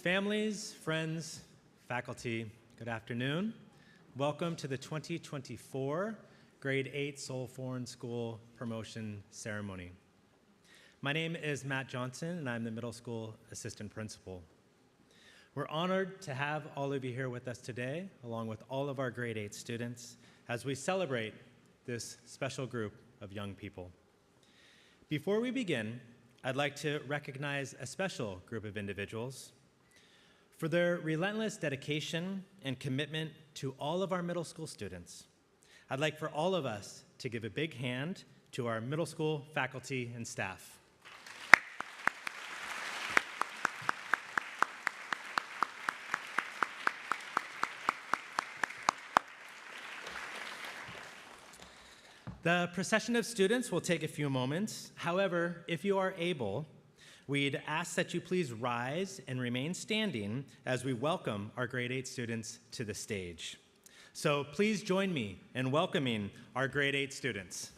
Families, friends, faculty, good afternoon. Welcome to the 2024 Grade 8 Seoul Foreign School Promotion Ceremony. My name is Matt Johnson, and I'm the middle school assistant principal. We're honored to have all of you here with us today, along with all of our Grade 8 students, as we celebrate this special group of young people. Before we begin, I'd like to recognize a special group of individuals for their relentless dedication and commitment to all of our middle school students. I'd like for all of us to give a big hand to our middle school faculty and staff. The procession of students will take a few moments. However, if you are able, we'd ask that you please rise and remain standing as we welcome our Grade 8 students to the stage. So please join me in welcoming our Grade 8 students.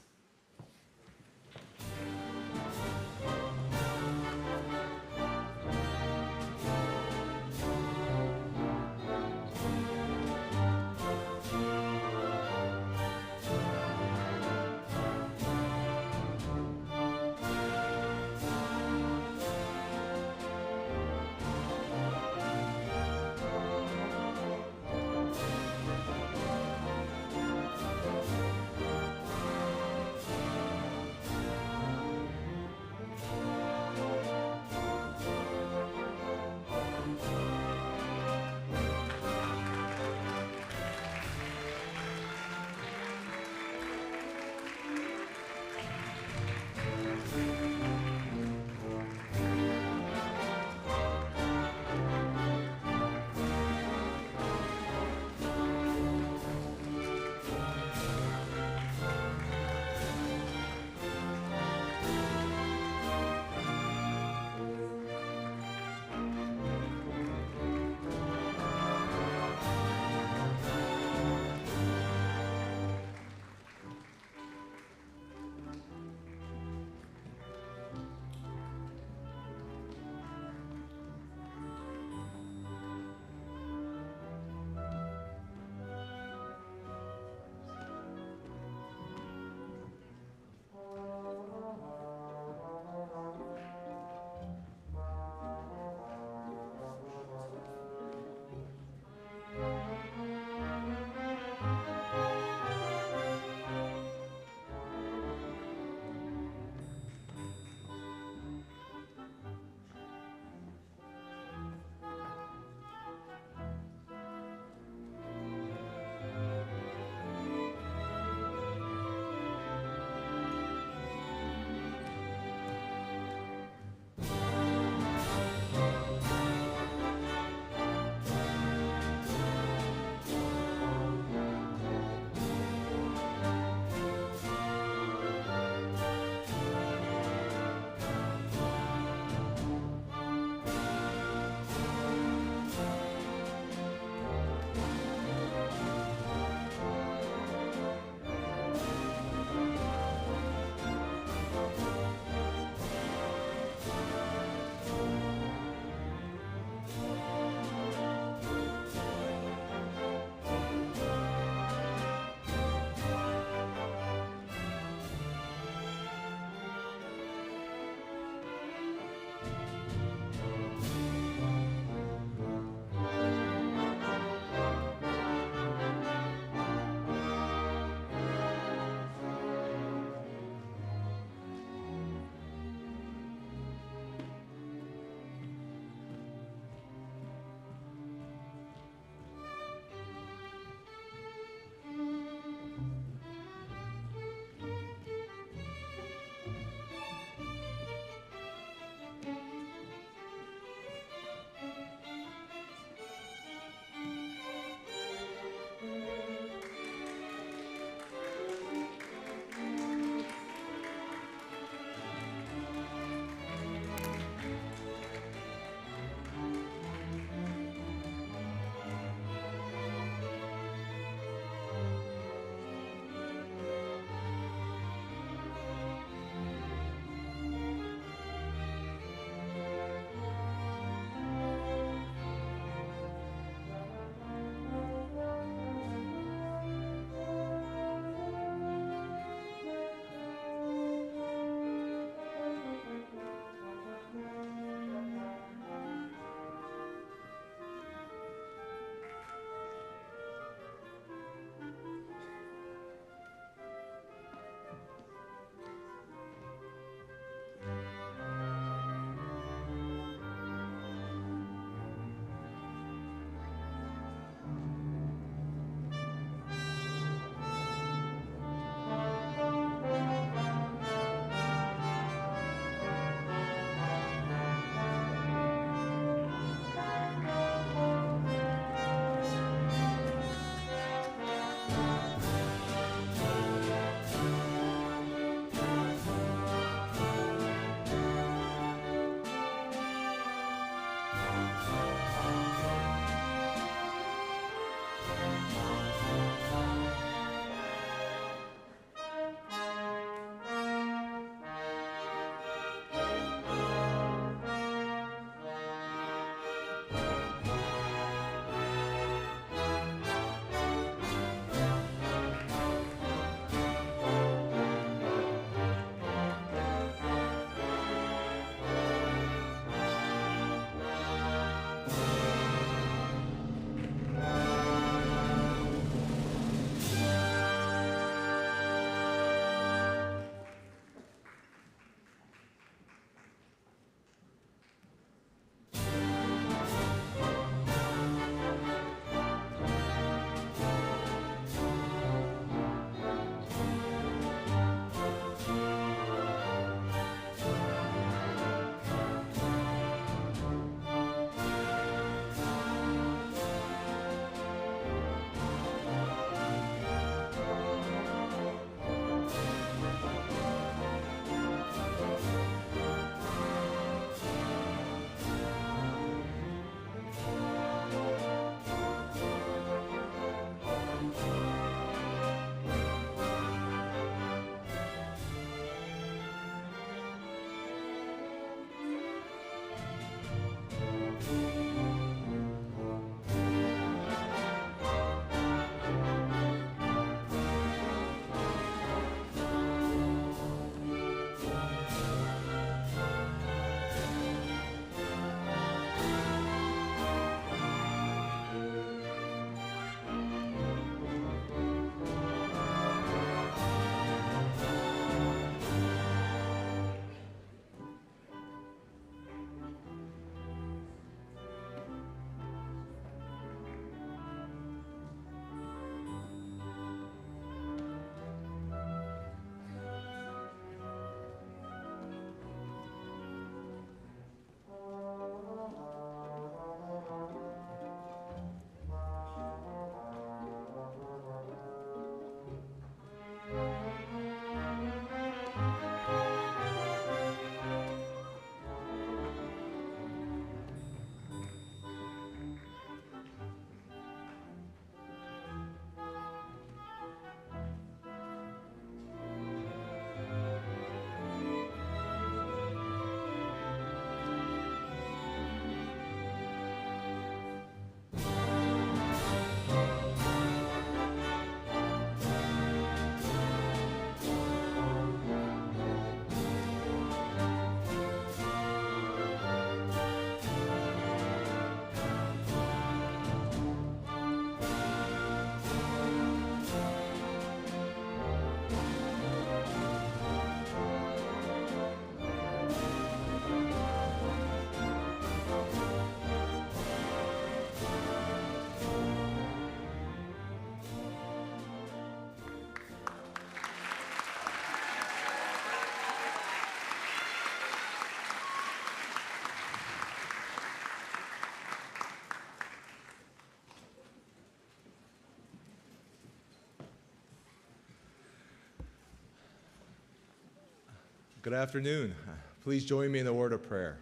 Good afternoon. Please join me in a word of prayer.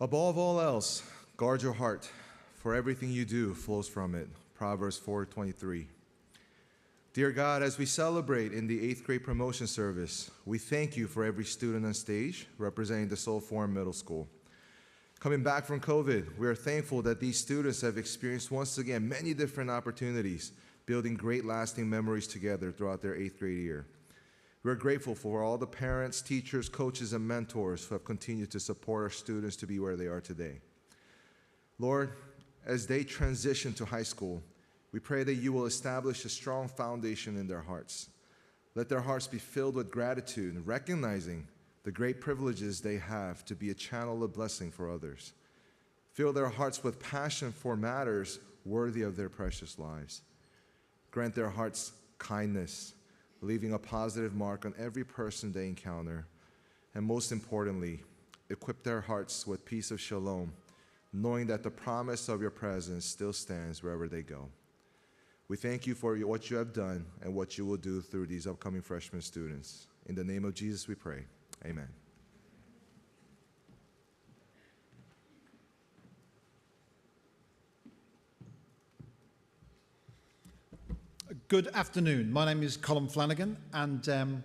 Above all else, guard your heart, for everything you do flows from it. Proverbs 4:23. Dear God, as we celebrate in the 8th grade promotion service, we thank you for every student on stage representing the Seoul Foreign Middle School. Coming back from COVID, we are thankful that these students have experienced once again many different opportunities, building great lasting memories together throughout their 8th grade year. We're grateful for all the parents, teachers, coaches, and mentors who have continued to support our students to be where they are today. Lord, as they transition to high school, we pray that you will establish a strong foundation in their hearts. Let their hearts be filled with gratitude, recognizing the great privileges they have to be a channel of blessing for others. Fill their hearts with passion for matters worthy of their precious lives. Grant their hearts kindness, leaving a positive mark on every person they encounter. And most importantly, equip their hearts with peace of shalom, knowing that the promise of your presence still stands wherever they go. We thank you for what you have done and what you will do through these upcoming freshman students. In the name of Jesus we pray. Amen. Good afternoon. My name is Colin Flanagan, and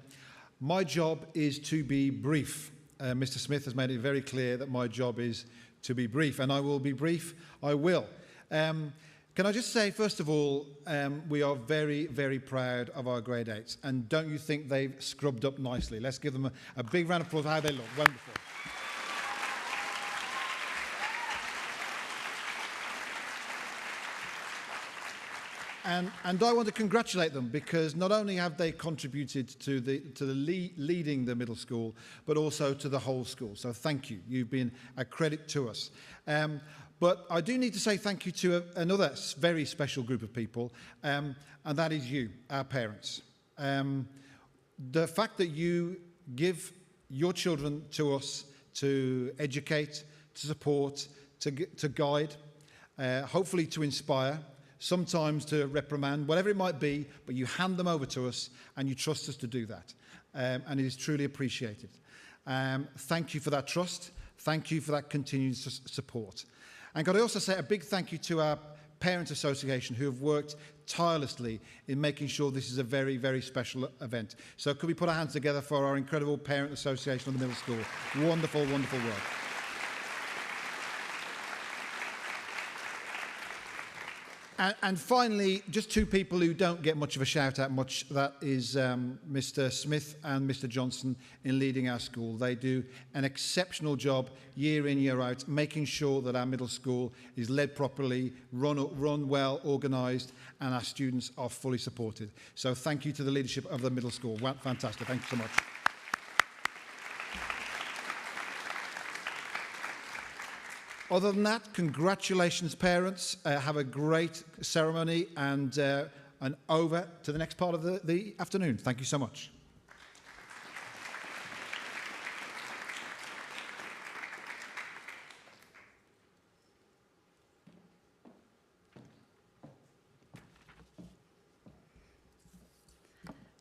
my job is to be brief. Mr. Smith has made it very clear that my job is to be brief, and I will be brief. I will. Can I just say, first of all, we are very, very proud of our grade 8s, and don't you think they've scrubbed up nicely? Let's give them a big round of applause for how they look. Wonderful. And I want to congratulate them, because not only have they contributed to leading the middle school, but also to the whole school. So thank you. You've been a credit to us. But I do need to say thank you to another very special group of people, and that is you, our parents. The fact that you give your children to us to educate, to support, to guide, hopefully to inspire, sometimes to reprimand, whatever it might be, but you hand them over to us and you trust us to do that. And it is truly appreciated. Thank you for that trust. Thank you for that continued support. And could I also say a big thank you to our Parents Association, who have worked tirelessly in making sure this is a very, very special event. So could we put our hands together for our incredible Parent Association of the middle school? Wonderful, wonderful work. And finally, just two people who don't get much of a shout out much, that is Mr. Smith and Mr. Johnson in leading our school. They do an exceptional job year in, year out, making sure that our middle school is led properly, run well, organised, and our students are fully supported. So thank you to the leadership of the middle school. Well, fantastic. Thank you so much. Other than that, congratulations, parents. Have a great ceremony, and over to the next part of the afternoon. Thank you so much.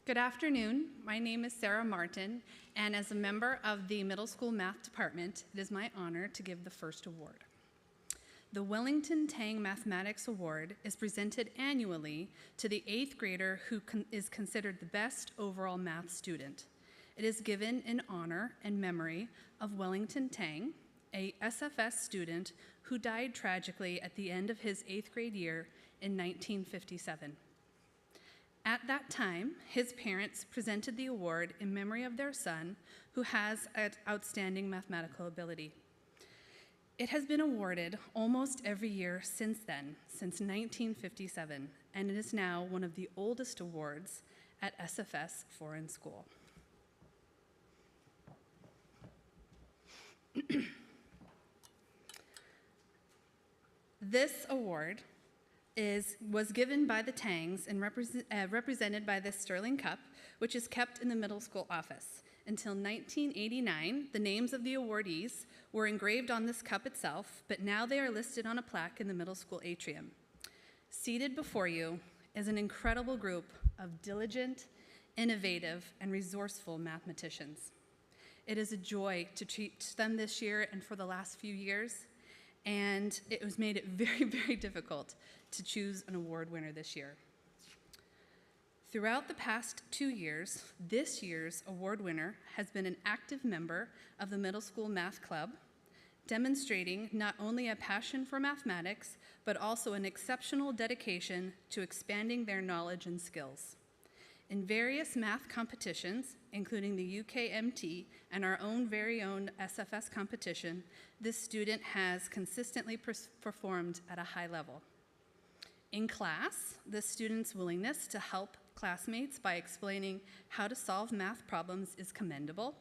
Good afternoon. My name is Sarah Martin, and as a member of the middle school math department, it is my honor to give the first award. The Wellington Tang Mathematics Award is presented annually to the 8th grader who is considered the best overall math student. It is given in honor and memory of Wellington Tang, a SFS student who died tragically at the end of his 8th grade year in 1957. At that time, his parents presented the award in memory of their son, who has an outstanding mathematical ability. It has been awarded almost every year since then, since 1957, and it is now one of the oldest awards at SFS Foreign School. This award was given by the Tangs and represented by the Sterling Cup, which is kept in the middle school office. Until 1989, the names of the awardees were engraved on this cup itself, but now they are listed on a plaque in the middle school atrium. Seated before you is an incredible group of diligent, innovative, and resourceful mathematicians. It is a joy to teach them this year and for the last few years, and it was made it very, very difficult to choose an award winner this year. Throughout the past 2 years, this year's award winner has been an active member of the Middle School Math Club, demonstrating not only a passion for mathematics, but also an exceptional dedication to expanding their knowledge and skills. In various math competitions, including the UKMT and our own very own SFS competition, this student has consistently performed at a high level. In class, the student's willingness to help classmates by explaining how to solve math problems is commendable.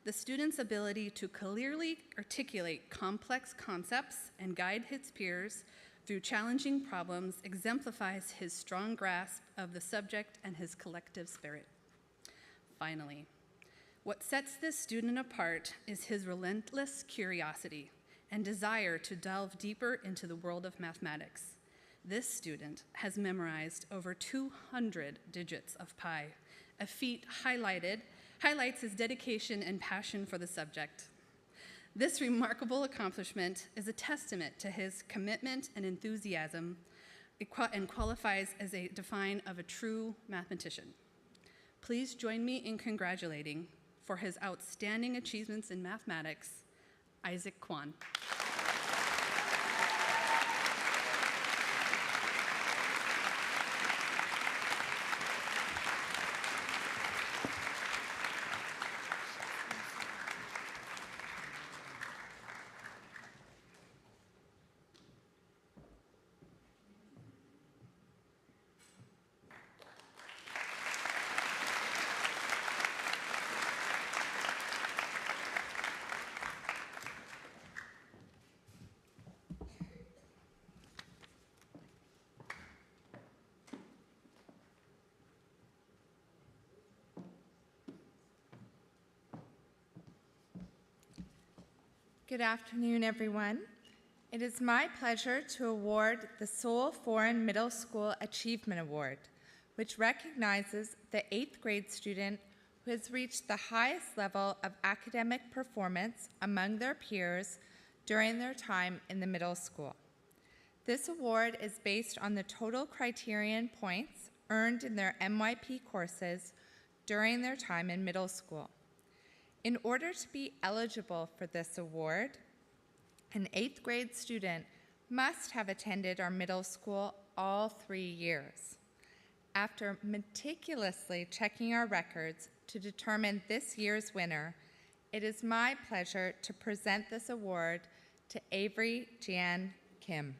The student's ability to clearly articulate complex concepts and guide his peers through challenging problems exemplifies his strong grasp of the subject and his collective spirit. Finally, what sets this student apart is his relentless curiosity and desire to delve deeper into the world of mathematics. This student has memorized over 200 digits of pi, a feat highlights his dedication and passion for the subject. This remarkable accomplishment is a testament to his commitment and enthusiasm and qualifies as a define of a true mathematician. Please join me in congratulating, for his outstanding achievements in mathematics, Isaac Kwan. Good afternoon, everyone. It is my pleasure to award the Seoul Foreign Middle School Achievement Award, which recognizes the 8th grade student who has reached the highest level of academic performance among their peers during their time in the middle school. This award is based on the total criterion points earned in their MYP courses during their time in middle school. In order to be eligible for this award, an 8th grade student must have attended our middle school all 3 years. After meticulously checking our records to determine this year's winner, it is my pleasure to present this award to Avery Jan Kim.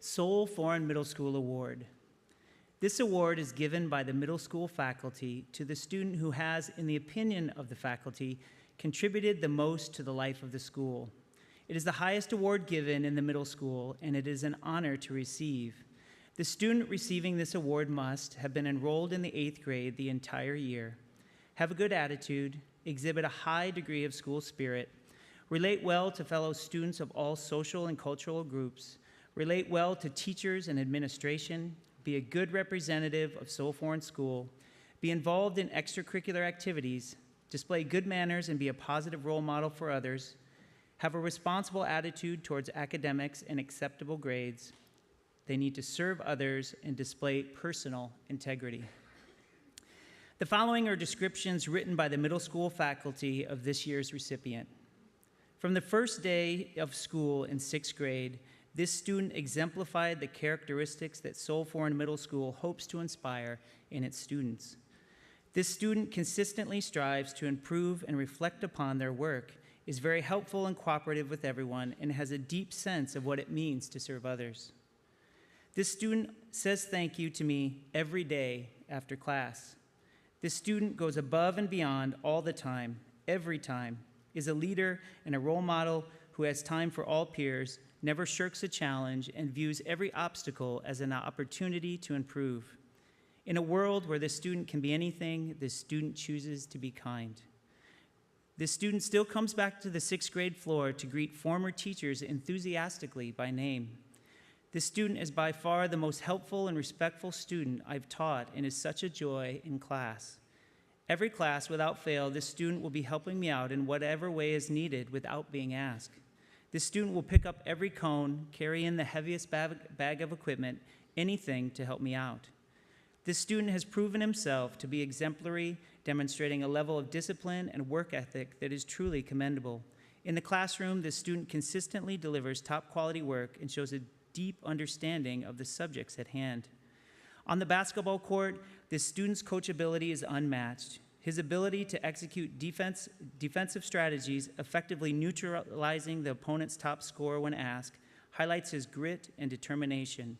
Seoul Foreign Middle School Award. This award is given by the middle school faculty to the student who has, in the opinion of the faculty, contributed the most to the life of the school. It is the highest award given in the middle school, and it is an honor to receive. The student receiving this award must have been enrolled in the 8th grade the entire year, have a good attitude, exhibit a high degree of school spirit, relate well to fellow students of all social and cultural groups, relate well to teachers and administration, be a good representative of Seoul Foreign School, be involved in extracurricular activities, display good manners and be a positive role model for others, have a responsible attitude towards academics and acceptable grades. They need to serve others and display personal integrity. The following are descriptions written by the middle school faculty of this year's recipient. From the first day of school in 6th grade, this student exemplified the characteristics that Seoul Foreign Middle School hopes to inspire in its students. This student consistently strives to improve and reflect upon their work, is very helpful and cooperative with everyone, and has a deep sense of what it means to serve others. This student says thank you to me every day after class. This student goes above and beyond all the time, every time, is a leader and a role model who has time for all peers, never shirks a challenge, and views every obstacle as an opportunity to improve. In a world where this student can be anything, this student chooses to be kind. This student still comes back to the 6th grade floor to greet former teachers enthusiastically by name. This student is by far the most helpful and respectful student I've taught and is such a joy in class. Every class, without fail, this student will be helping me out in whatever way is needed without being asked. This student will pick up every cone, carry in the heaviest bag of equipment, anything to help me out. This student has proven himself to be exemplary, demonstrating a level of discipline and work ethic that is truly commendable. In the classroom, this student consistently delivers top quality work and shows a deep understanding of the subjects at hand. On the basketball court, this student's coachability is unmatched. His ability to execute defensive strategies, effectively neutralizing the opponent's top scorer when asked, highlights his grit and determination.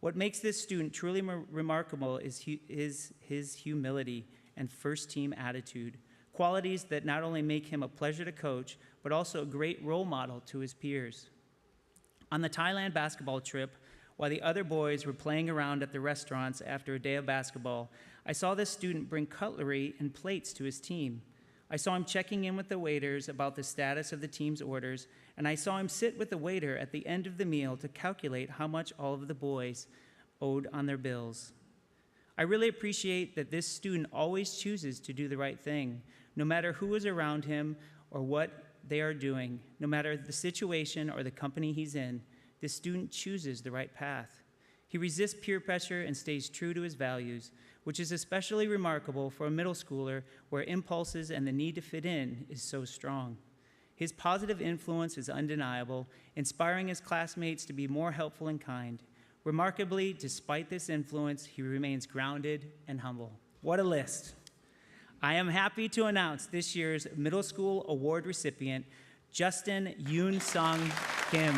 What makes this student truly remarkable is his humility and first-team attitude, qualities that not only make him a pleasure to coach, but also a great role model to his peers. On the Thailand basketball trip, while the other boys were playing around at the restaurants after a day of basketball, I saw this student bring cutlery and plates to his team. I saw him checking in with the waiters about the status of the team's orders, and I saw him sit with the waiter at the end of the meal to calculate how much all of the boys owed on their bills. I really appreciate that this student always chooses to do the right thing, no matter who is around him or what they are doing, no matter the situation or the company he's in. This student chooses the right path. He resists peer pressure and stays true to his values, which is especially remarkable for a middle schooler where impulses and the need to fit in is so strong. His positive influence is undeniable, inspiring his classmates to be more helpful and kind. Remarkably, despite this influence, he remains grounded and humble. What a list. I am happy to announce this year's middle school award recipient, Justin Yoon Sung Kim.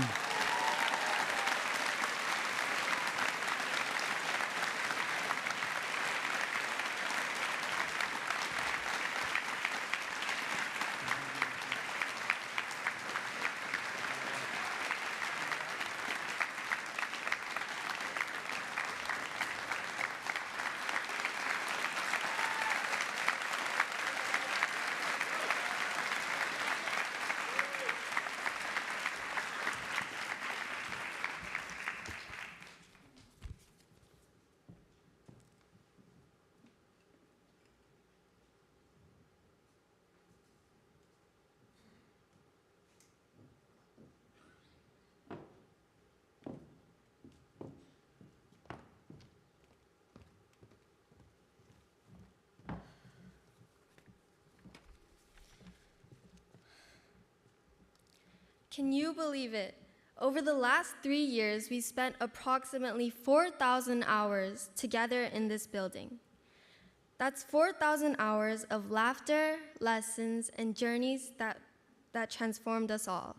Can you believe it? Over the last 3 years, we spent approximately 4,000 hours together in this building. That's 4,000 hours of laughter, lessons, and journeys that transformed us all.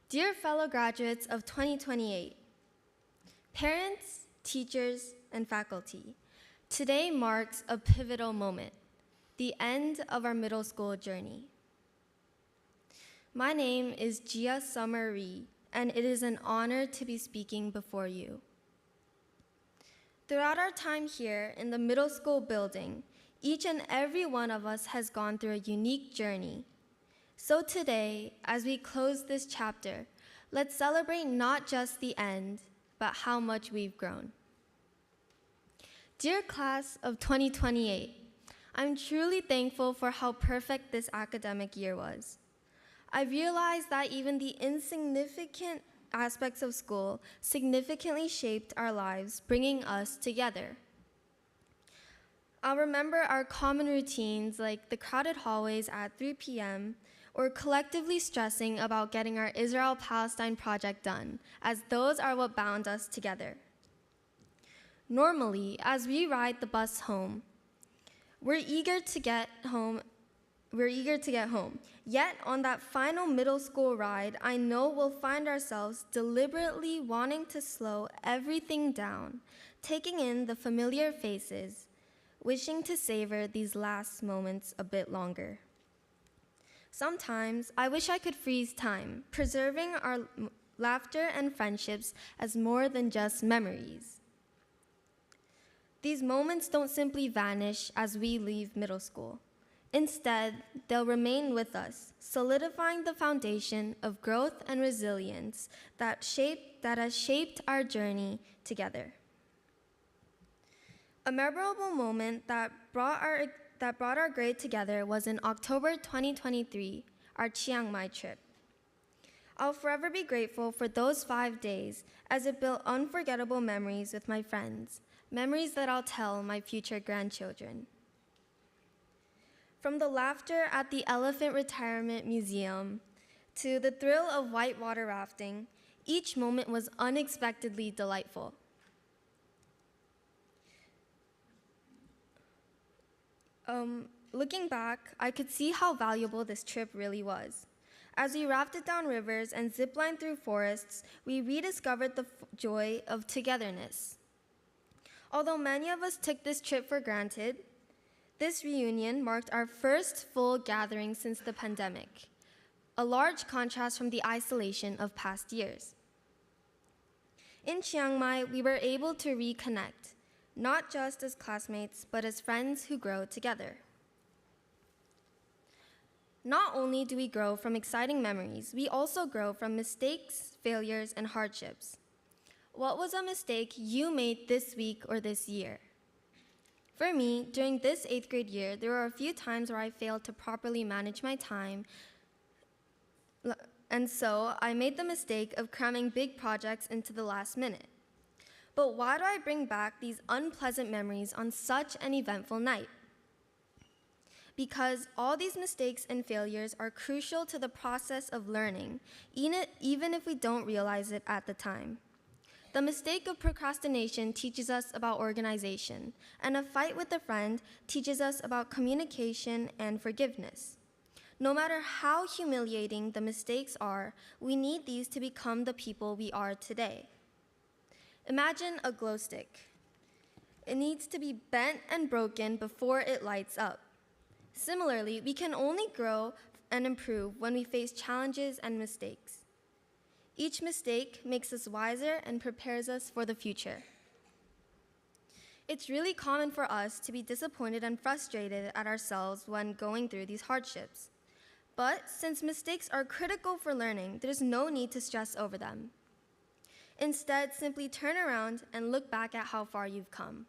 Dear fellow graduates of 2028, parents, teachers, and faculty, today marks a pivotal moment, the end of our middle school journey. My name is Gia Summer Ree, and it is an honor to be speaking before you. Throughout our time here in the middle school building, each and every one of us has gone through a unique journey. So today, as we close this chapter, let's celebrate not just the end, but how much we've grown. Dear class of 2028, I'm truly thankful for how perfect this academic year was. I realized that even the insignificant aspects of school significantly shaped our lives, bringing us together. I'll remember our common routines like the crowded hallways at 3 p.m. or collectively stressing about getting our Israel-Palestine project done, as those are what bound us together. Normally, as we ride the bus home, We're eager to get home. Yet, on that final middle school ride, I know we'll find ourselves deliberately wanting to slow everything down, taking in the familiar faces, wishing to savor these last moments a bit longer. Sometimes, I wish I could freeze time, preserving our laughter and friendships as more than just memories. These moments don't simply vanish as we leave middle school. Instead, they'll remain with us, solidifying the foundation of growth and resilience that has shaped our journey together. A memorable moment that brought our grade together was in October 2023, our Chiang Mai trip. I'll forever be grateful for those 5 days, as it built unforgettable memories with my friends, memories that I'll tell my future grandchildren. From the laughter at the Elephant Retirement Museum to the thrill of whitewater rafting, each moment was unexpectedly delightful. Looking back, I could see how valuable this trip really was. As we rafted down rivers and ziplined through forests, we rediscovered the joy of togetherness. Although many of us took this trip for granted, this reunion marked our first full gathering since the pandemic, a large contrast from the isolation of past years. In Chiang Mai, we were able to reconnect, not just as classmates, but as friends who grow together. Not only do we grow from exciting memories, we also grow from mistakes, failures, and hardships. What was a mistake you made this week or this year? For me, during this 8th grade year, there were a few times where I failed to properly manage my time, and so I made the mistake of cramming big projects into the last minute. But why do I bring back these unpleasant memories on such an eventful night? Because all these mistakes and failures are crucial to the process of learning, even if we don't realize it at the time. The mistake of procrastination teaches us about organization, and a fight with a friend teaches us about communication and forgiveness. No matter how humiliating the mistakes are, we need these to become the people we are today. Imagine a glow stick. It needs to be bent and broken before it lights up. Similarly, we can only grow and improve when we face challenges and mistakes. Each mistake makes us wiser and prepares us for the future. It's really common for us to be disappointed and frustrated at ourselves when going through these hardships. But since mistakes are critical for learning, there's no need to stress over them. Instead, simply turn around and look back at how far you've come.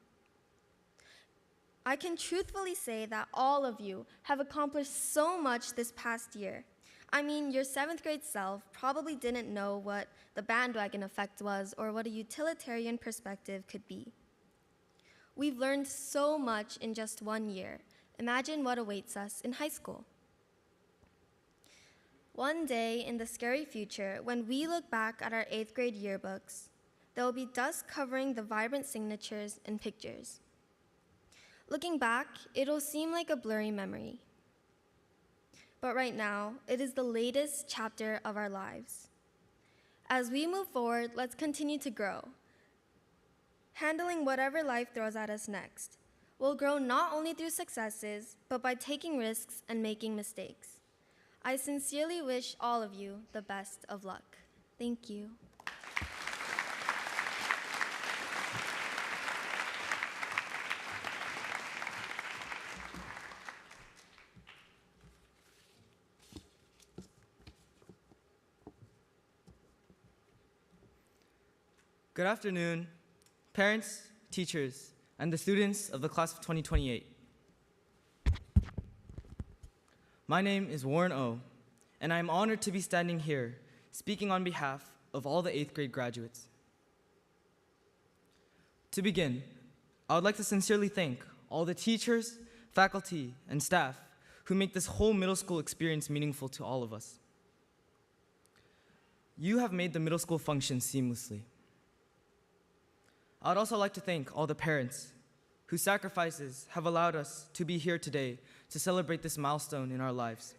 I can truthfully say that all of you have accomplished so much this past year. I mean, your 7th grade self probably didn't know what the bandwagon effect was or what a utilitarian perspective could be. We've learned so much in just 1 year. Imagine what awaits us in high school. One day in the scary future, when we look back at our 8th grade yearbooks, there will be dust covering the vibrant signatures and pictures. Looking back, it'll seem like a blurry memory. But right now, it is the latest chapter of our lives. As we move forward, let's continue to grow, handling whatever life throws at us next. We'll grow not only through successes, but by taking risks and making mistakes. I sincerely wish all of you the best of luck. Thank you. Good afternoon, parents, teachers, and the students of the class of 2028. My name is Warren O, and I am honored to be standing here speaking on behalf of all the 8th grade graduates. To begin, I would like to sincerely thank all the teachers, faculty, and staff who make this whole middle school experience meaningful to all of us. You have made the middle school function seamlessly. I'd also like to thank all the parents whose sacrifices have allowed us to be here today to celebrate this milestone in our lives.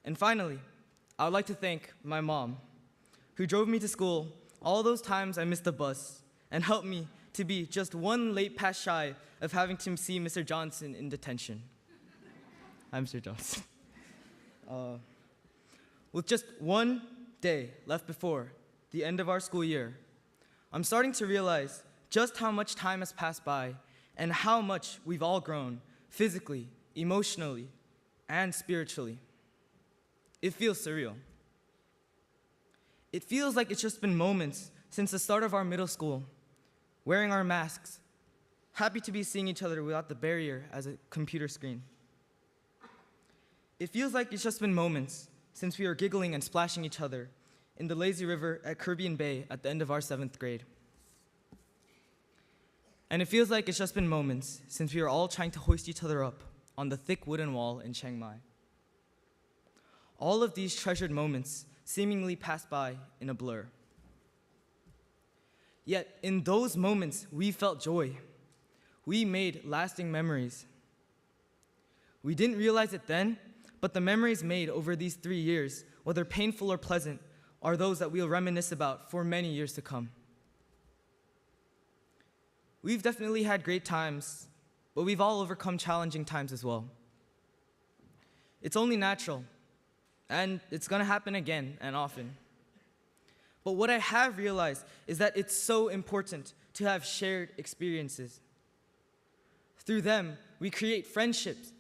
And finally, I would like to thank my mom, who drove me to school all those times I missed the bus and helped me to be just one late pass shy of having to see Mr. Johnson in detention. I'm Mr. Johnson. With just one day left before the end of our school year, I'm starting to realize just how much time has passed by and how much we've all grown physically, emotionally, and spiritually. It feels surreal. It feels like it's just been moments since the start of our middle school, wearing our masks, happy to be seeing each other without the barrier as a computer screen. It feels like it's just been moments since we were giggling and splashing each other in the lazy river at Caribbean Bay at the end of our 7th grade. And it feels like it's just been moments since we were all trying to hoist each other up on the thick wooden wall in Chiang Mai. All of these treasured moments seemingly passed by in a blur. Yet in those moments, we felt joy. We made lasting memories. We didn't realize it then, but the memories made over these 3 years, whether painful or pleasant, are those that we'll reminisce about for many years to come. We've definitely had great times, but we've all overcome challenging times as well. It's only natural, and it's gonna happen again and often. But what I have realized is that it's so important to have shared experiences. Through them, we create friendships,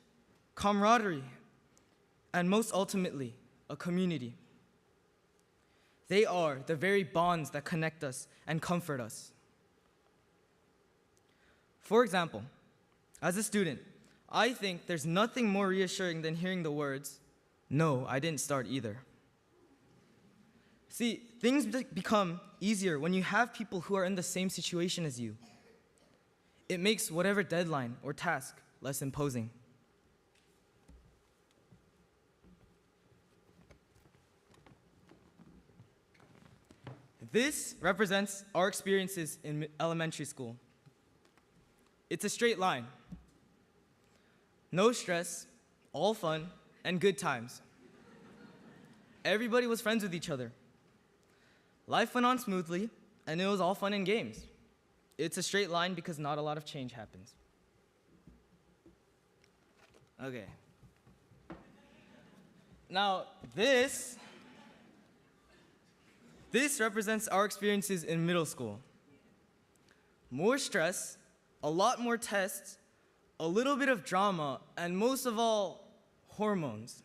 camaraderie, and most ultimately, a community. They are the very bonds that connect us and comfort us. For example, as a student, I think there's nothing more reassuring than hearing the words, "No, I didn't start either." See, things become easier when you have people who are in the same situation as you. It makes whatever deadline or task less imposing. This represents our experiences in elementary school. It's a straight line. No stress, all fun, and good times. Everybody was friends with each other. Life went on smoothly, and it was all fun and games. It's a straight line because not a lot of change happens. Okay. Now, this represents our experiences in middle school. More stress, a lot more tests, a little bit of drama, and most of all, hormones.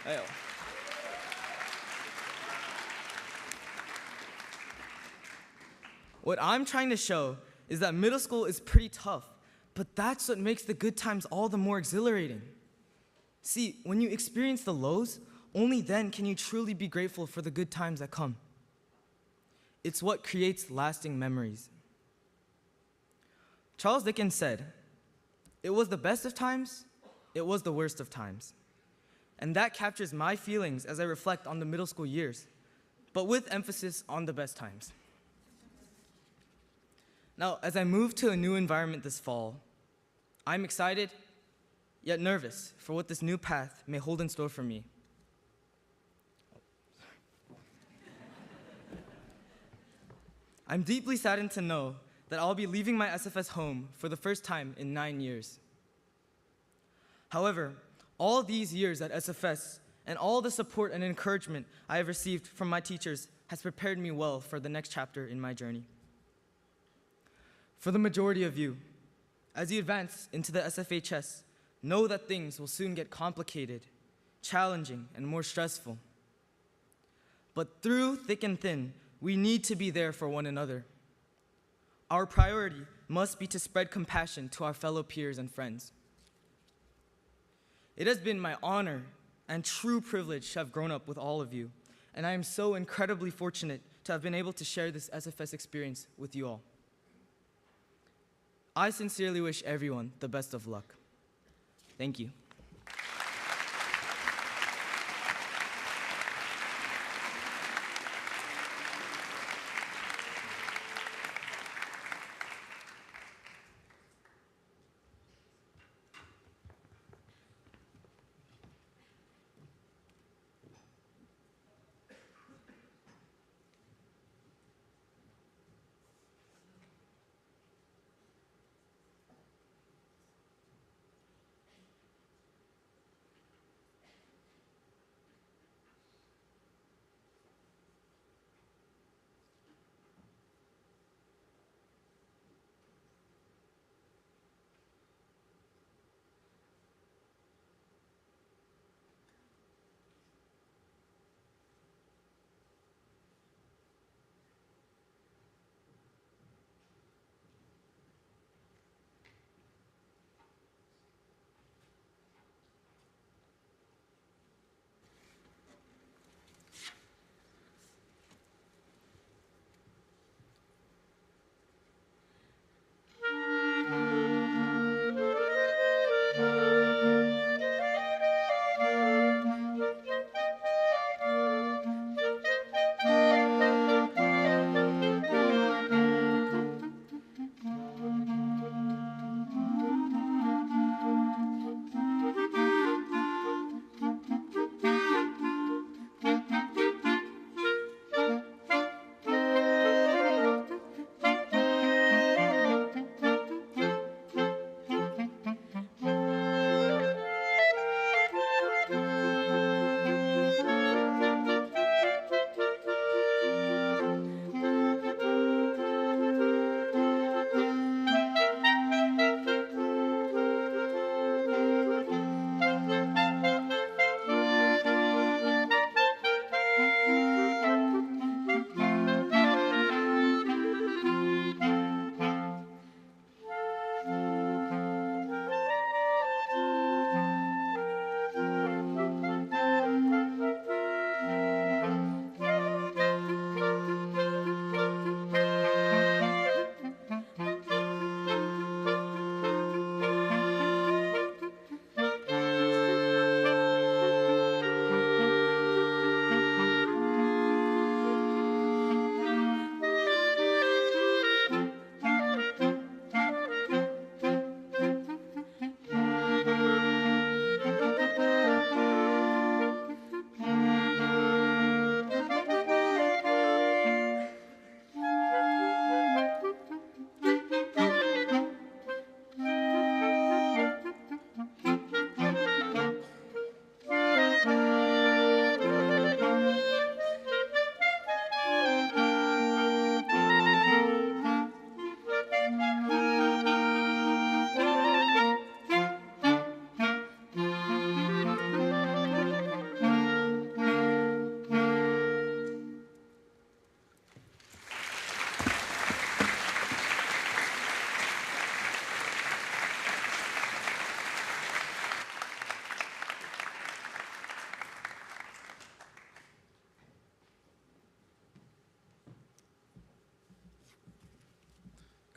Ayo. What I'm trying to show is that middle school is pretty tough, but that's what makes the good times all the more exhilarating. See, when you experience the lows, only then can you truly be grateful for the good times that come. It's what creates lasting memories. Charles Dickens said, "It was the best of times, it was the worst of times." And that captures my feelings as I reflect on the middle school years, but with emphasis on the best times. Now, as I move to a new environment this fall, I'm excited, yet nervous for what this new path may hold in store for me. I'm deeply saddened to know that I'll be leaving my SFS home for the first time in 9 years. However, all these years at SFS and all the support and encouragement I have received from my teachers has prepared me well for the next chapter in my journey. For the majority of you, as you advance into the SFHS, know that things will soon get complicated, challenging, and more stressful. But through thick and thin, we need to be there for one another. Our priority must be to spread compassion to our fellow peers and friends. It has been my honor and true privilege to have grown up with all of you, and I am so incredibly fortunate to have been able to share this SFS experience with you all. I sincerely wish everyone the best of luck. Thank you.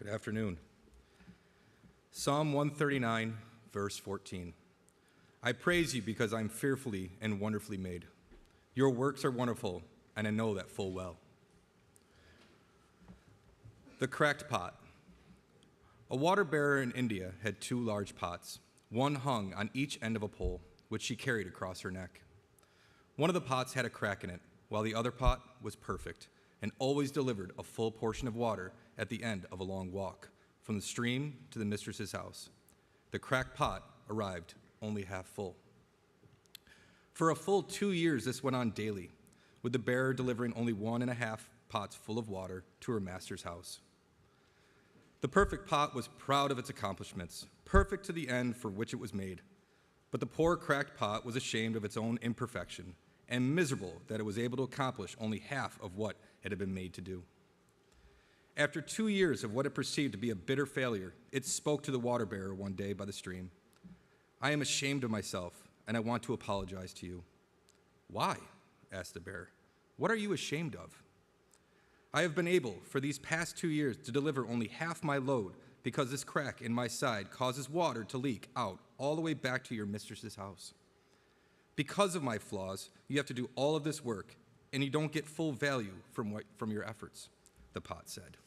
afternoon. Psalm 139, verse 14. I praise you because I'm fearfully and wonderfully made. Your works are wonderful, and I know that full well. The cracked pot. A water bearer in India had 2 large pots. One hung on each end of a pole, which she carried across her neck. One of the pots had a crack in it, while the other pot was perfect and always delivered a full portion of water at the end of a long walk, from the stream to the mistress's house. The cracked pot arrived only half full. For a full 2 years, this went on daily, with the bearer delivering only 1.5 pots full of water to her master's house. The perfect pot was proud of its accomplishments, perfect to the end for which it was made. But the poor cracked pot was ashamed of its own imperfection and miserable that it was able to accomplish only half of what it had been made to do. After 2 years of what it perceived to be a bitter failure, it spoke to the water bearer one day by the stream. I am ashamed of myself, and I want to apologize to you. Why? Asked the bearer. What are you ashamed of? I have been able, for these past 2 years, to deliver only half my load because this crack in my side causes water to leak out all the way back to your mistress's house. Because of my flaws, you have to do all of this work, and you don't get full value from your efforts, the pot said.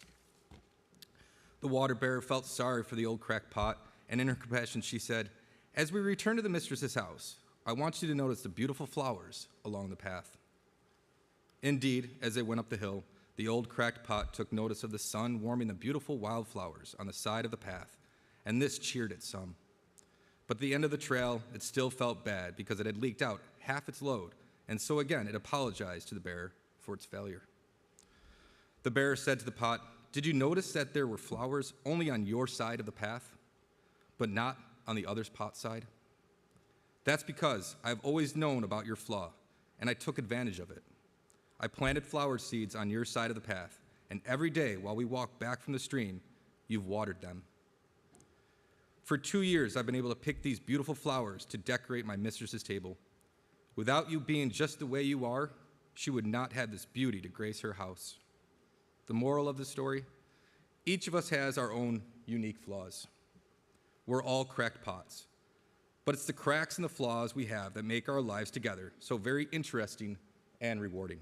The water bearer felt sorry for the old cracked pot, and in her compassion she said, as we return to the mistress's house, I want you to notice the beautiful flowers along the path. Indeed, as they went up the hill, the old cracked pot took notice of the sun warming the beautiful wildflowers on the side of the path, and this cheered it some. But at the end of the trail, it still felt bad because it had leaked out half its load, and so again it apologized to the bearer for its failure. The bearer said to the pot, did you notice that there were flowers only on your side of the path, but not on the other's pot side? That's because I've always known about your flaw, and I took advantage of it. I planted flower seeds on your side of the path, and every day while we walk back from the stream, you've watered them. For 2 years, I've been able to pick these beautiful flowers to decorate my mistress's table. Without you being just the way you are, she would not have this beauty to grace her house. The moral of the story, each of us has our own unique flaws. We're all cracked pots, but it's the cracks and the flaws we have that make our lives together so very interesting and rewarding.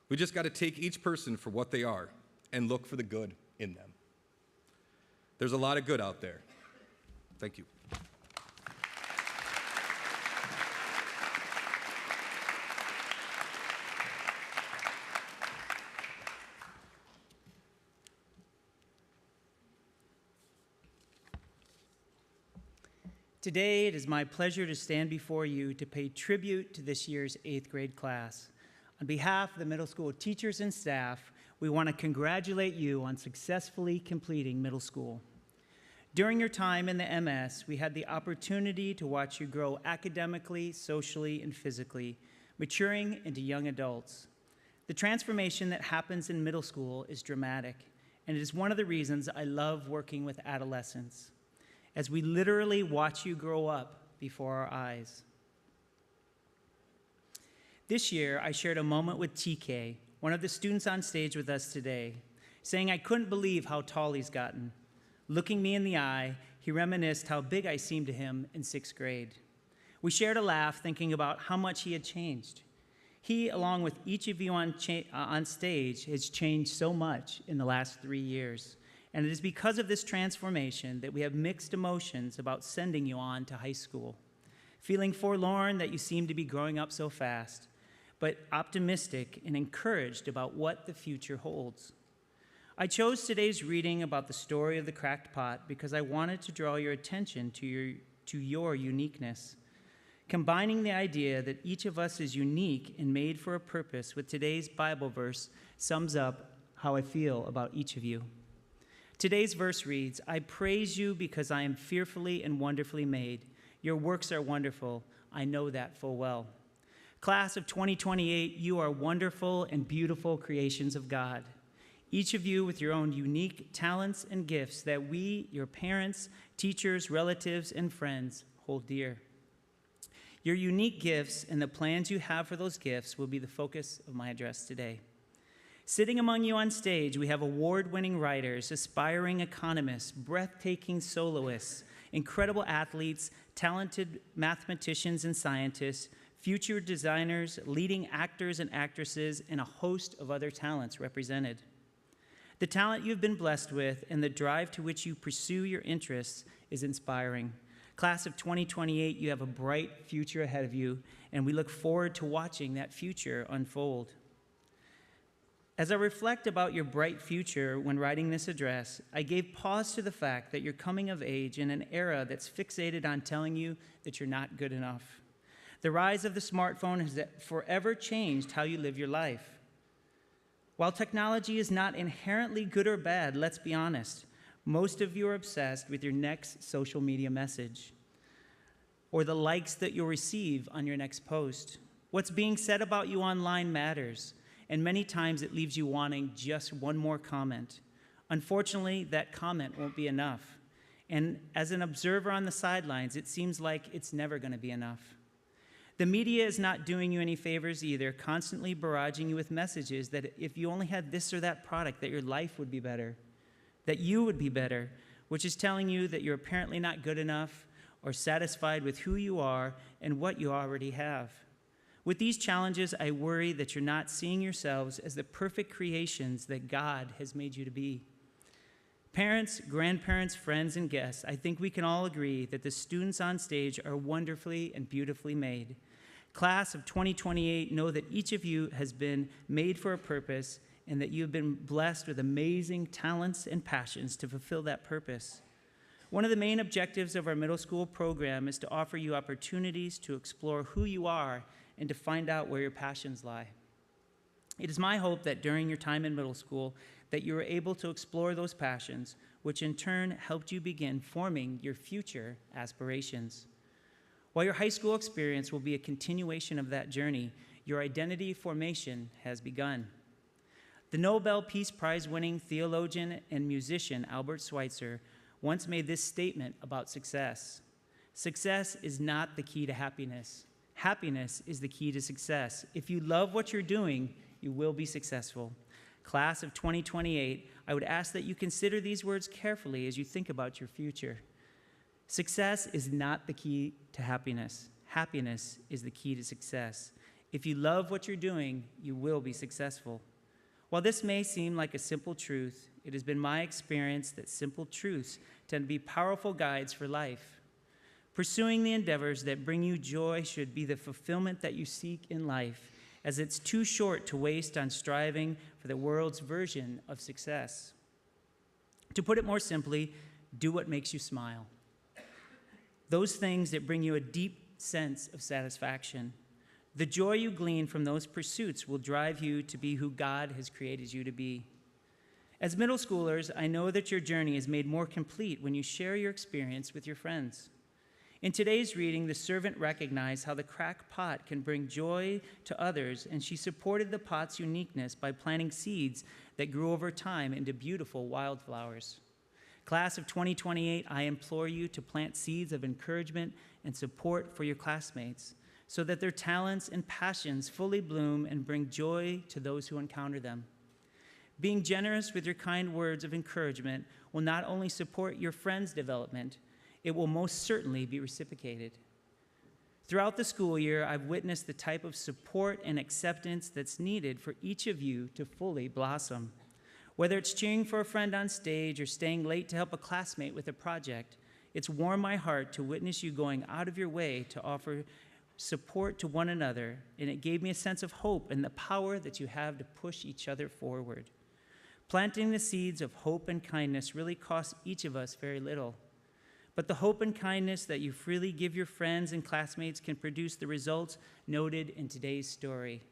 We just got to take each person for what they are and look for the good in them. There's a lot of good out there. Thank you. Today, it is my pleasure to stand before you to pay tribute to this year's 8th grade class. On behalf of the middle school teachers and staff, we want to congratulate you on successfully completing middle school. During your time in the MS, we had the opportunity to watch you grow academically, socially, and physically, maturing into young adults. The transformation that happens in middle school is dramatic, and it is one of the reasons I love working with adolescents, as we literally watch you grow up before our eyes. This year, I shared a moment with TK, one of the students on stage with us today, saying I couldn't believe how tall he's gotten. Looking me in the eye, he reminisced how big I seemed to him in 6th grade. We shared a laugh thinking about how much he had changed. He, along with each of you on stage, has changed so much in the last 3 years. And it is because of this transformation that we have mixed emotions about sending you on to high school. Feeling forlorn that you seem to be growing up so fast, but optimistic and encouraged about what the future holds. I chose today's reading about the story of the cracked pot because I wanted to draw your attention to your uniqueness. Combining the idea that each of us is unique and made for a purpose with today's Bible verse sums up how I feel about each of you. Today's verse reads, I praise you because I am fearfully and wonderfully made. Your works are wonderful. I know that full well. Class of 2028, you are wonderful and beautiful creations of God. Each of you with your own unique talents and gifts that we, your parents, teachers, relatives, and friends hold dear. Your unique gifts and the plans you have for those gifts will be the focus of my address today. Sitting among you on stage, we have award-winning writers, aspiring economists, breathtaking soloists, incredible athletes, talented mathematicians and scientists, future designers, leading actors and actresses, and a host of other talents represented. The talent you've been blessed with and the drive to which you pursue your interests is inspiring. Class of 2028, you have a bright future ahead of you, and we look forward to watching that future unfold. As I reflect about your bright future when writing this address, I gave pause to the fact that you're coming of age in an era that's fixated on telling you that you're not good enough. The rise of the smartphone has forever changed how you live your life. While technology is not inherently good or bad, let's be honest, most of you are obsessed with your next social media message or the likes that you'll receive on your next post. What's being said about you online matters, and many times it leaves you wanting just one more comment. Unfortunately, that comment won't be enough. And as an observer on the sidelines, it seems like it's never going to be enough. The media is not doing you any favors either, constantly barraging you with messages that if you only had this or that product, that your life would be better, that you would be better, which is telling you that you're apparently not good enough or satisfied with who you are and what you already have. With these challenges, I worry that you're not seeing yourselves as the perfect creations that God has made you to be. Parents, grandparents, friends, and guests, I think we can all agree that the students on stage are wonderfully and beautifully made. Class of 2028, know that each of you has been made for a purpose and that you have been blessed with amazing talents and passions to fulfill that purpose. One of the main objectives of our middle school program is to offer you opportunities to explore who you are and to find out where your passions lie. It is my hope that during your time in middle school that you were able to explore those passions, which in turn helped you begin forming your future aspirations. While your high school experience will be a continuation of that journey, your identity formation has begun. The Nobel Peace Prize-winning theologian and musician Albert Schweitzer once made this statement about success. Success is not the key to happiness. Happiness is the key to success. If you love what you're doing, you will be successful. Class of 2028, I would ask that you consider these words carefully as you think about your future. Success is not the key to happiness. Happiness is the key to success. If you love what you're doing, you will be successful. While this may seem like a simple truth, it has been my experience that simple truths tend to be powerful guides for life. Pursuing the endeavors that bring you joy should be the fulfillment that you seek in life, as it's too short to waste on striving for the world's version of success. To put it more simply, do what makes you smile. Those things that bring you a deep sense of satisfaction. The joy you glean from those pursuits will drive you to be who God has created you to be. As middle schoolers, I know that your journey is made more complete when you share your experience with your friends. In today's reading, the servant recognized how the cracked pot can bring joy to others, and she supported the pot's uniqueness by planting seeds that grew over time into beautiful wildflowers. Class of 2028, I implore you to plant seeds of encouragement and support for your classmates so that their talents and passions fully bloom and bring joy to those who encounter them. Being generous with your kind words of encouragement will not only support your friends' development, it will most certainly be reciprocated. Throughout the school year, I've witnessed the type of support and acceptance that's needed for each of you to fully blossom. Whether it's cheering for a friend on stage or staying late to help a classmate with a project, it's warmed my heart to witness you going out of your way to offer support to one another, and it gave me a sense of hope and the power that you have to push each other forward. Planting the seeds of hope and kindness really costs each of us very little. But the hope and kindness that you freely give your friends and classmates can produce the results noted in today's story,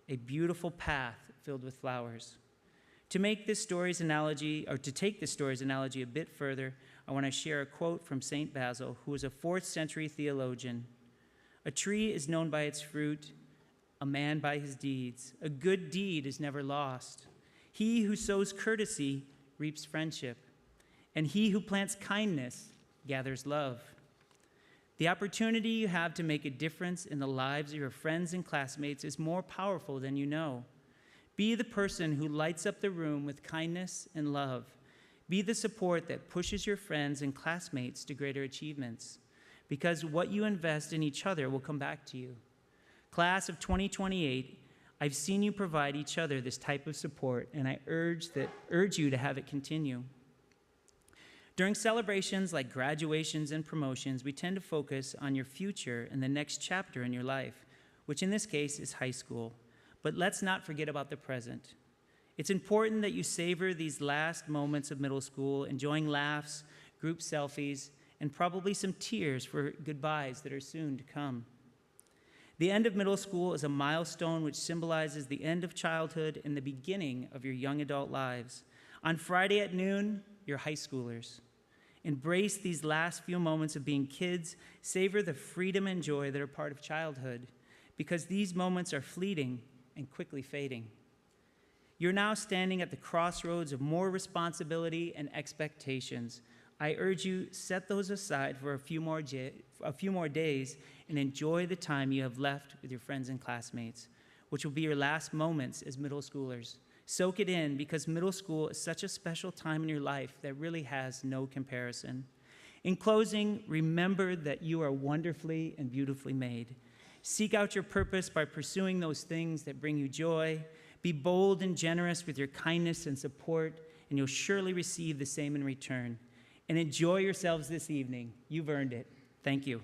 a beautiful path filled with flowers. To take this story's analogy a bit further, I want to share a quote from St. Basil, who was a 4th century theologian. A tree is known by its fruit, a man by his deeds. A good deed is never lost. He who sows courtesy reaps friendship, and he who plants kindness gathers love. The opportunity you have to make a difference in the lives of your friends and classmates is more powerful than you know. Be the person who lights up the room with kindness and love. Be the support that pushes your friends and classmates to greater achievements, because what you invest in each other will come back to you. Class of 2028, I've seen you provide each other this type of support, and I urge you to have it continue. During celebrations like graduations and promotions, we tend to focus on your future and the next chapter in your life, which in this case is high school. But let's not forget about the present. It's important that you savor these last moments of middle school, enjoying laughs, group selfies, and probably some tears for goodbyes that are soon to come. The end of middle school is a milestone which symbolizes the end of childhood and the beginning of your young adult lives. On Friday at noon, you're high schoolers. Embrace these last few moments of being kids. Savor the freedom and joy that are part of childhood, because these moments are fleeting and quickly fading. You're now standing at the crossroads of more responsibility and expectations. I urge you, set those aside for a few more days and enjoy the time you have left with your friends and classmates, which will be your last moments as middle schoolers. Soak it in, because middle school is such a special time in your life that really has no comparison. In closing, remember that you are wonderfully and beautifully made. Seek out your purpose by pursuing those things that bring you joy. Be bold and generous with your kindness and support, and you'll surely receive the same in return. And enjoy yourselves this evening. You've earned it. Thank you.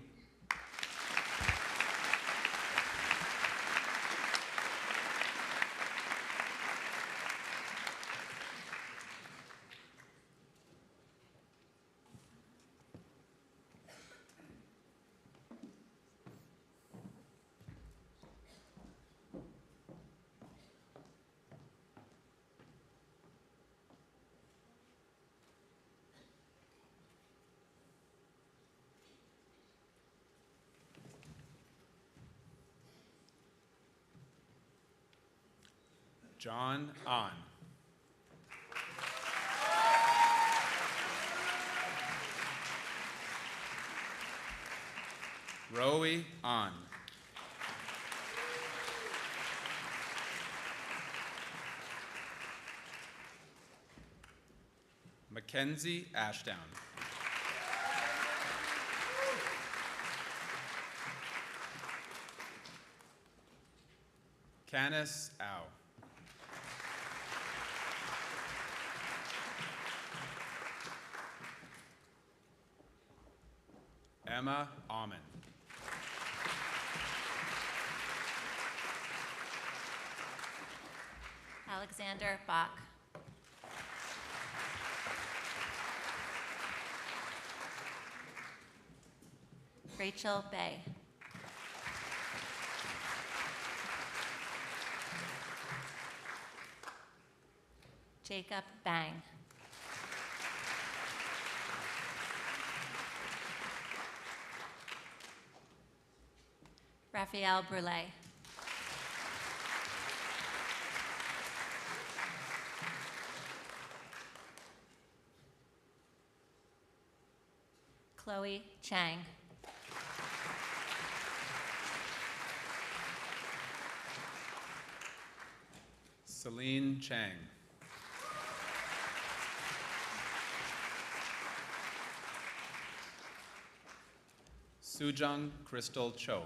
John On. Rowie On. Mackenzie Ashdown. Canis Au. Emma Almond. Alexander Bach. Rachel Bay. Jacob Bang. Raphael Brule. Chloe Chang. Celine Chang. Sujung Crystal Cho.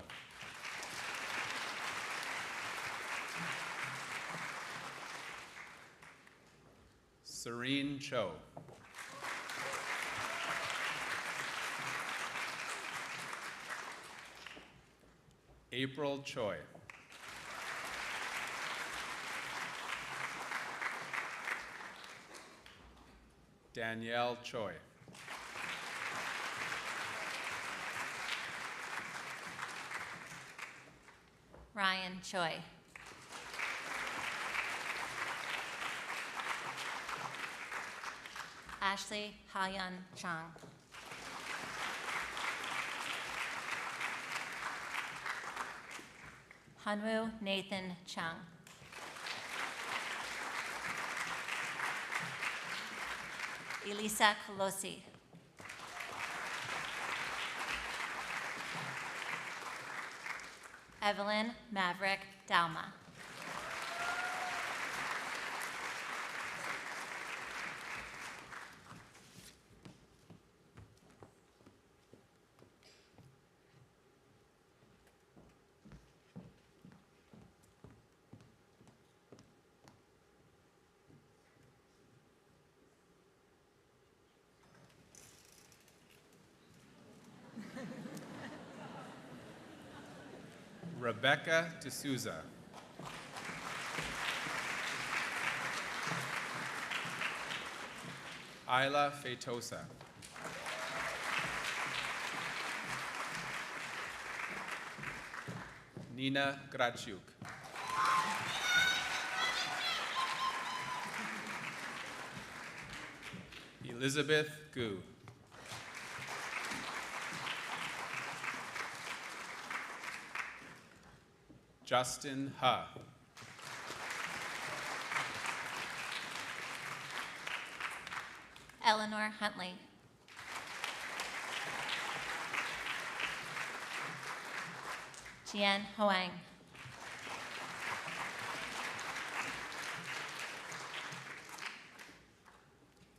Serene Cho. April Choi. Danielle Choi. Ryan Choi. Ashley Hayan Chang. Hanwoo Nathan Chung. Elisa Colosi. Evelyn Maverick Dalma. Rebecca D'Souza. Isla Feitosa. Nina Grachuk. Elizabeth Gu. Justin Ha. Eleanor Huntley. Jian Hoang.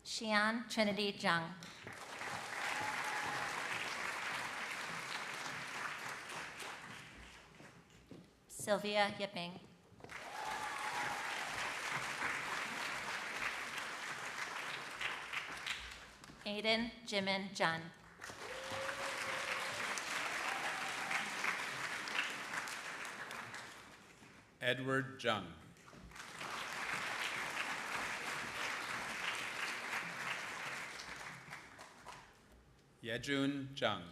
Xian Trinity Zhang. Sylvia Yipping. Aiden Jimin Jun. Edward Jung. Yejun Jung.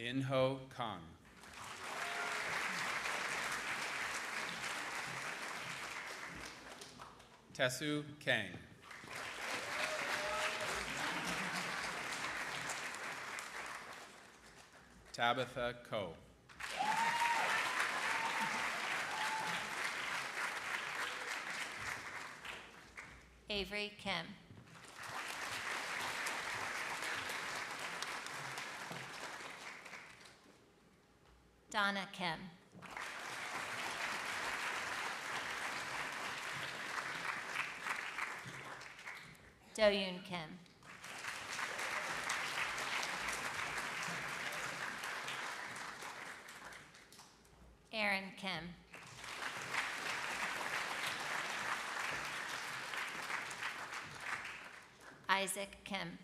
Inho Kang. Tessu Kang. Tabitha Ko. Avery Kim. Donna Kim. Do-Yoon Kim. Aaron Kim. Isaac Kim.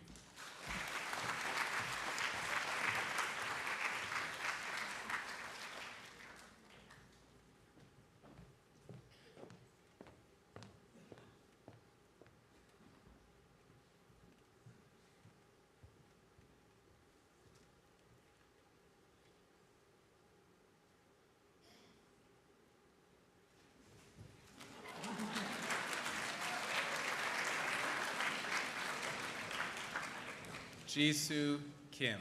Jisoo Kim.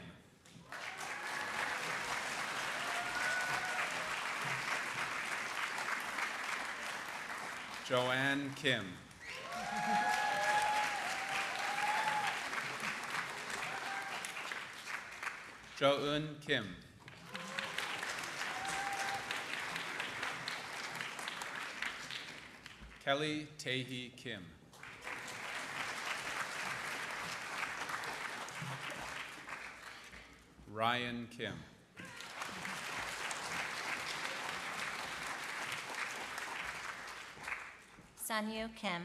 Joanne Kim. Jo-eun Kim. Kelly Tae-hee Kim. Ryan Kim. Sunyu Kim.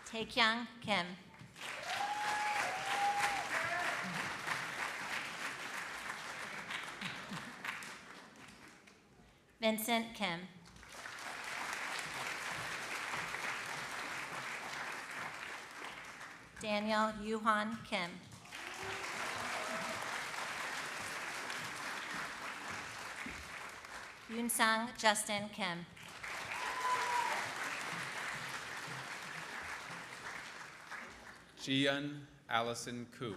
Taekyung Kim. Vincent Kim. Daniel Yuhan Kim. Yunsang Justin Kim. Jian Allison Koo.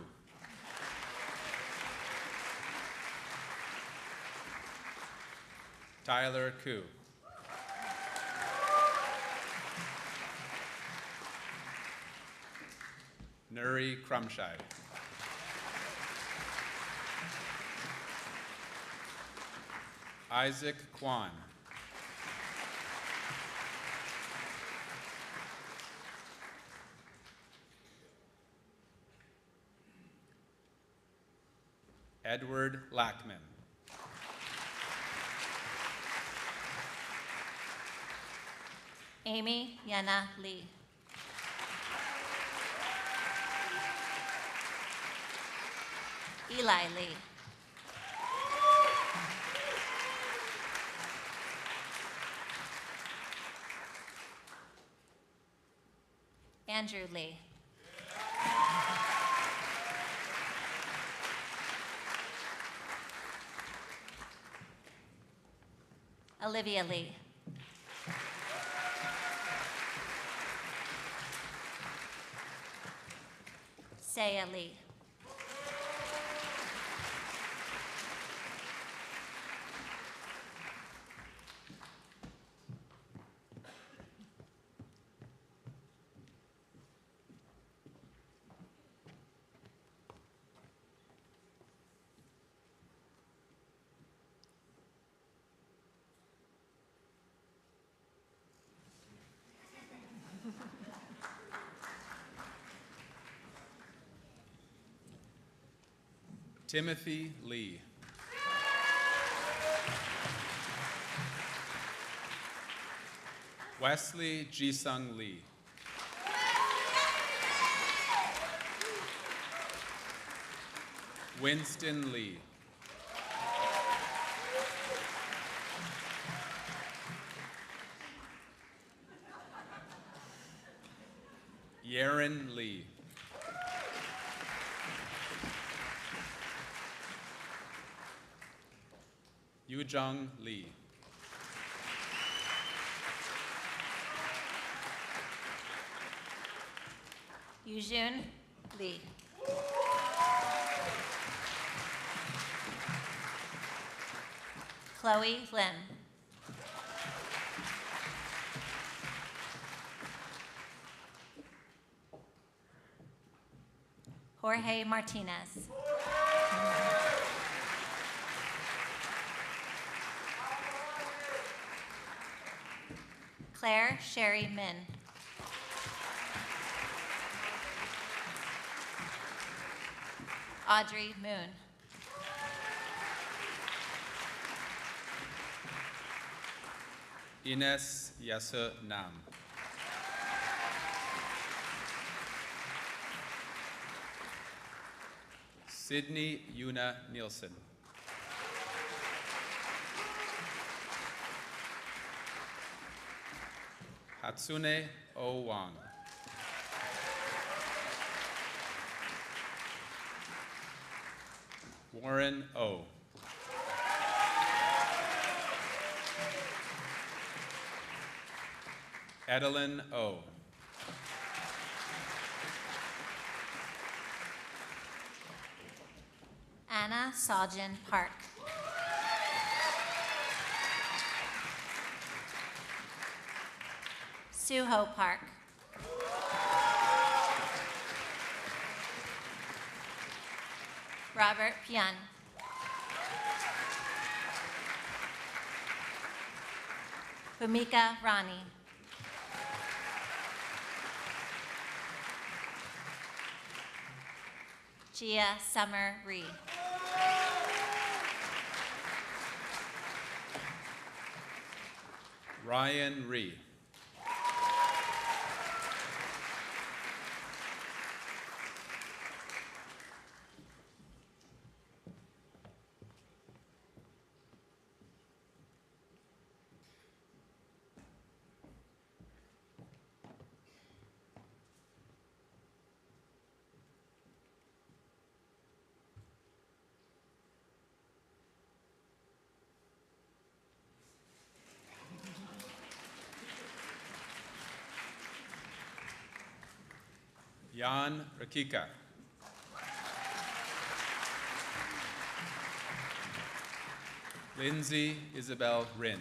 Tyler Koo. Nuri Krumshai. Isaac Kwan. Edward Lackman. Amy Yenna Lee. Eli Lee. Andrew Lee. Olivia Lee. Saya Lee. Timothy Lee. Wesley Jisung Lee. Winston Lee. Yaren Lee. Yujung Lee. Yujun Lee. Chloe Lim. Jorge Martinez. Claire Sherry Min. Audrey Moon. Ines Yasa Nam. Sydney Yuna Nielsen. Hatsune O Wang. Warren O. Adeline O. Anna Sajin Park. Suho Park. Robert Pian. Bhumika Rani. Gia Summer Ree. Ryan Ree. Jan Rakika. Lindsay Isabel Rin.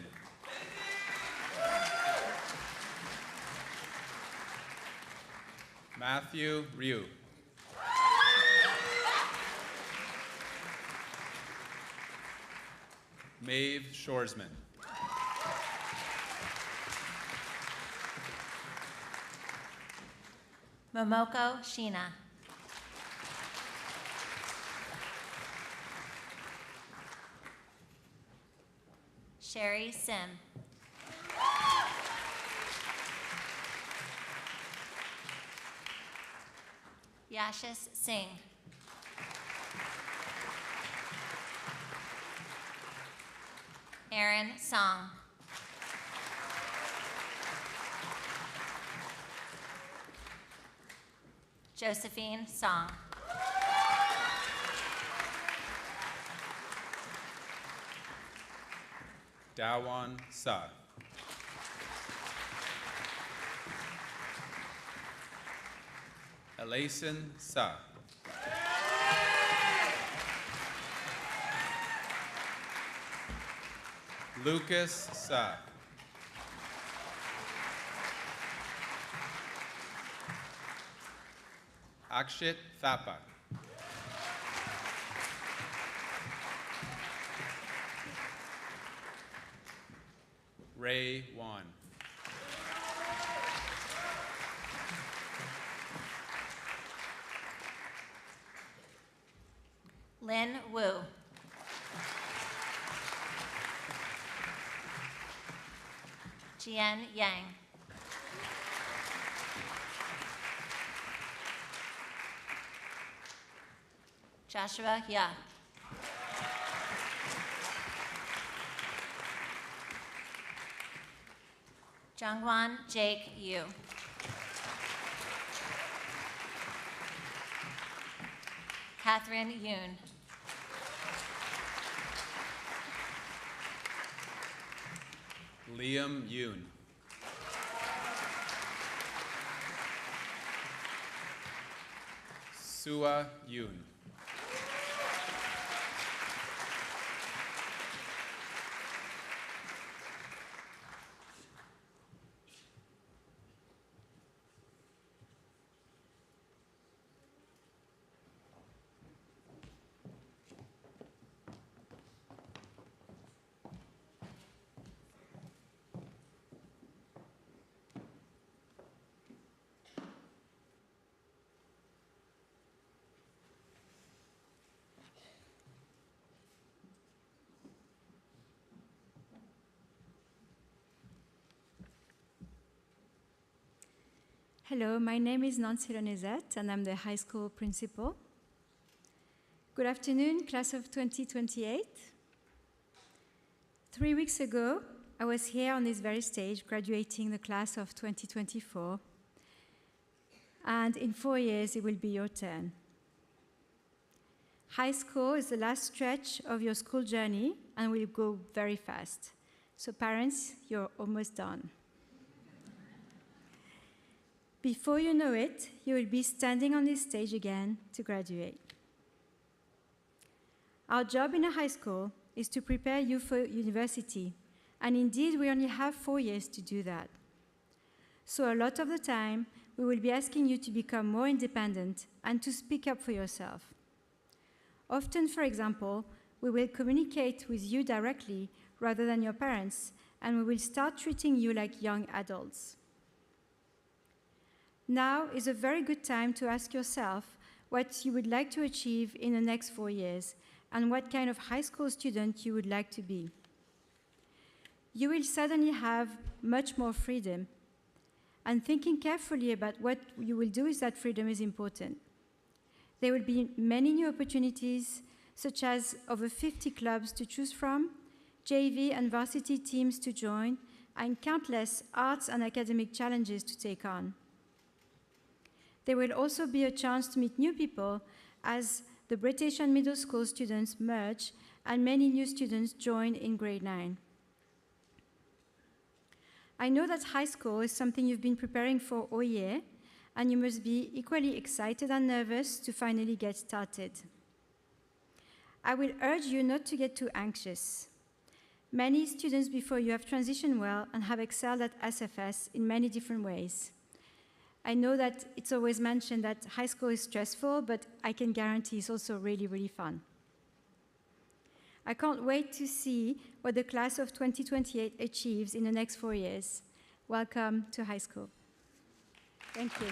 Matthew Ryu. Maeve Shoresman. Momoko Sheena. Sherry Sim. Yashis Singh. Aaron Song. Josephine Song. Dawan Sa. Elason Sa. Lucas Sa. Akshit Thapa. Ray Wan. Lin Wu. Jian Yang. Joshua Ya. Jungwon Jake Yu. Catherine Yoon. Liam Yoon. Sua Yoon. Hello, my name is Nancy Lenezette, and I'm the high school principal. Good afternoon, class of 2028. 3 weeks ago, I was here on this very stage graduating the class of 2024. And in 4 years, it will be your turn. High school is the last stretch of your school journey and will go very fast. So parents, you're almost done. Before you know it, you will be standing on this stage again to graduate. Our job in a high school is to prepare you for university, and indeed we only have 4 years to do that. So a lot of the time, we will be asking you to become more independent and to speak up for yourself. Often, for example, we will communicate with you directly rather than your parents, and we will start treating you like young adults. Now is a very good time to ask yourself what you would like to achieve in the next 4 years and what kind of high school student you would like to be. You will suddenly have much more freedom, and thinking carefully about what you will do with that freedom is important. There will be many new opportunities, such as over 50 clubs to choose from, JV and varsity teams to join, and countless arts and academic challenges to take on. There will also be a chance to meet new people as the British and middle school students merge and many new students join in grade 9. I know that high school is something you've been preparing for all year, and you must be equally excited and nervous to finally get started. I will urge you not to get too anxious. Many students before you have transitioned well and have excelled at SFS in many different ways. I know that it's always mentioned that high school is stressful, but I can guarantee it's also really, really fun. I can't wait to see what the class of 2028 achieves in the next 4 years. Welcome to high school. Thank you.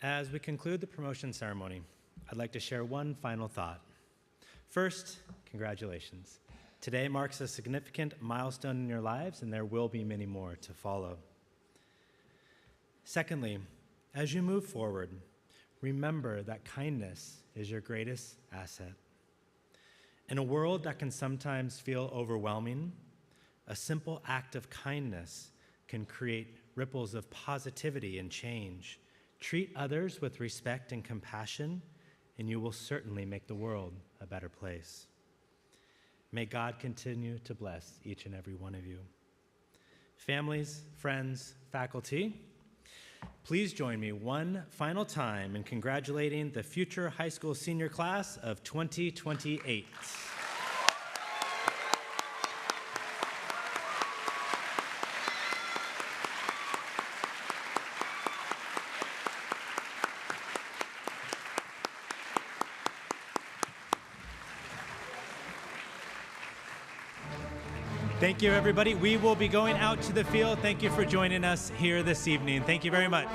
As we conclude the promotion ceremony, I'd like to share one final thought. First, congratulations. Today marks a significant milestone in your lives, and there will be many more to follow. Secondly, as you move forward, remember that kindness is your greatest asset. In a world that can sometimes feel overwhelming, a simple act of kindness can create ripples of positivity and change. Treat others with respect and compassion, and you will certainly make the world a better place. May God continue to bless each and every one of you. Families, friends, faculty, please join me one final time in congratulating the future high school senior class of 2028. Thank you, everybody. We will be going out to the field. Thank you for joining us here this evening. Thank you very much.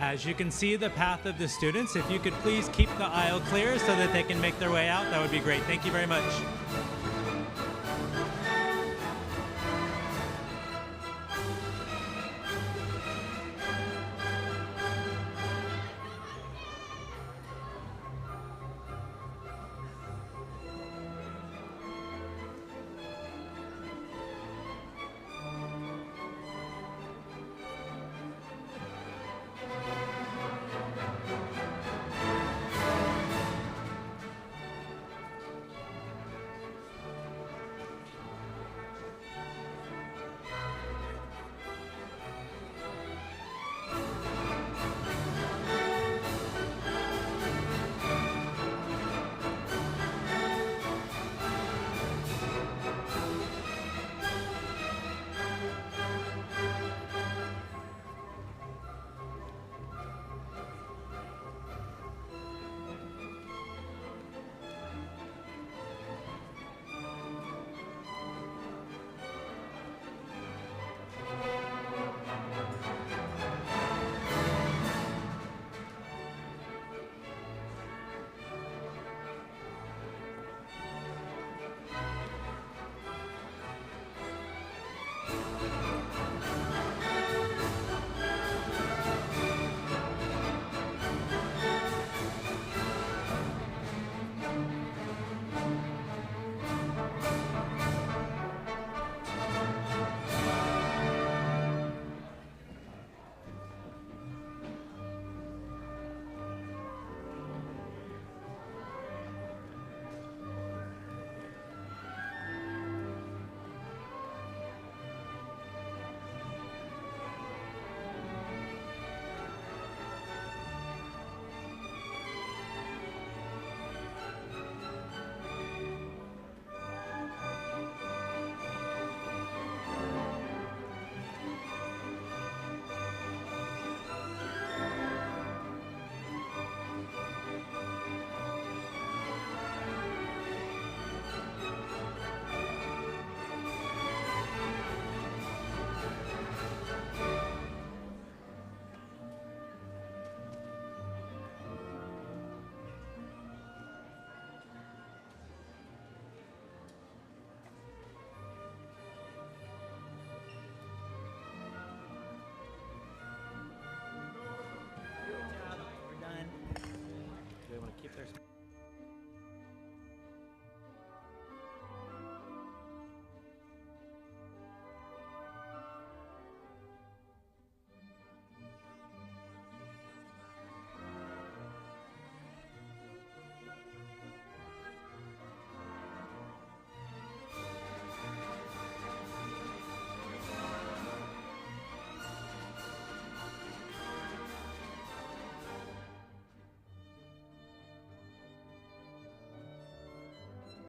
As you can see the path of the students, if you could please keep the aisle clear so that they can make their way out, that would be great. Thank you very much.